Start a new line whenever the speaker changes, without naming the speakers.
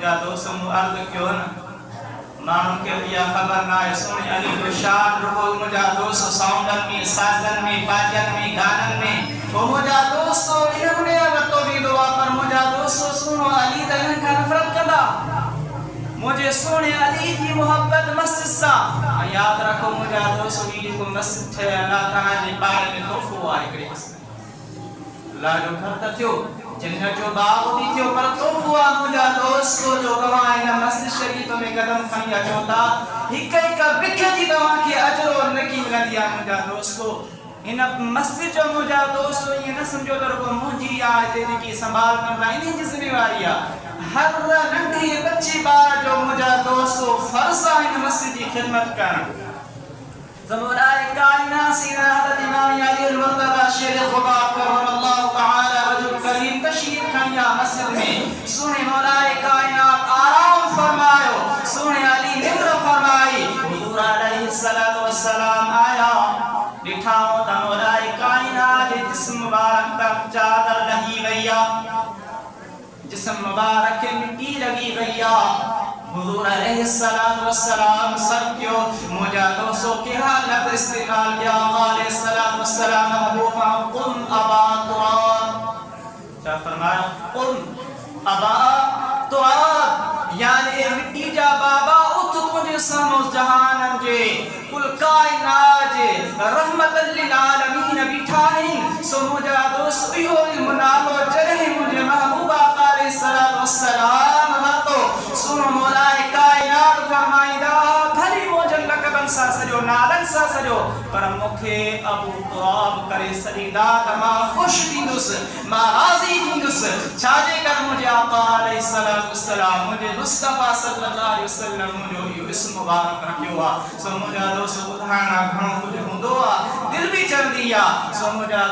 मुझा दोस्त अर्ज कयो न माण्हुनि खे इहा ख़बर न आहे सोने अली जो शान रुगो मुझा दोस्त साउंडनि में साज़नि में बाजनि में गाननि में वो मुझा दोस्त इन नमूने वरितो वेंदो आहे पर मुझा दोस्त सुहिणो अली त हिननि खां नफ़रत कंदा मुझे सोने अली की मोहब्बत मस्जिद सा याद रखो मुझा दोस्त ही को मस्जिद थे अल्लाह ताला जे बारे में तोहफो आहे हिकिड़े अल्लाह जो घर त थियो जिन्ह जो बाग भी थियो पर तोहफो आहे मुझा दोस्त जो तव्हां हिन मस्जिद शरीफ में कदम खणी अचो था हिक हिक बिख जी तव्हांखे अजर और नेकी मिलंदी आहे मुझा दोस्तो इन मस्जिद जो मुझा दोस्त ये न समझो त रुगो मुंहिंजी आहे हिते जेकी संभाल कंदा इन जी ज़िम्मेवारी आहे हर नंढी बच्ची बार जो मुझा दोस्तों फर्ज आहे इन मस्जिद की खिदमत करण ज़मराए कायनात सीना हज़रत इमाम अली अल-मुर्तज़ा शेर खुदा करमल्लाहु तआला वजह करीम तशरीफ खनिया मस्जिद में सुने मौलाए कायनात आराम फरमायो सुने अली निद्र फरमाई हुजूर अलैहिस्सलातु वस्सलाम आया दिखाओ त मौलाए कायनात जिस्म मुबारक तक चादर लगी गई जिस्म मुबारक के मिट्टी लगी गई हुजूर अलैहिस्सलातु वस्सलाम सर क्यों मुझा दोस्तों के हालत इस्तेमाल किया अलैहिस्सलातु वस्सलाम महबूबा कुम अबा तुराब क्या फरमाया कुम अबा तुराब यानी मिट्टी जा बाबा उठ तुझे समो जहान जे कुल कायनात जे रहमतल लिल आलमीन बिठाइन सो मुझा दोस्त इहो मुनालो जरे मुझे महबूबा अलैहिस्सलातु वस्सलाम तो सुनो मौलाए कायनात फरमाइदा भली मोजन लकबन सा सजो नालन सा सजो पर मुखे अबू तुराब करे सरीदा तमा खुश थींदुस मा राज़ी थींदुस छाजे कर मुझे आका अलैहिस्सलातु वस्सलाम मुझे मुस्तफा सल्लल्लाहु अलैहि वसल्लम मुझे यो इस्म मुबारक रखियो आ सो मुझा दोस्त ॿुधाइण घणो कुझु हूंदो आहे दिलि बि चवंदी आहे सो मुझा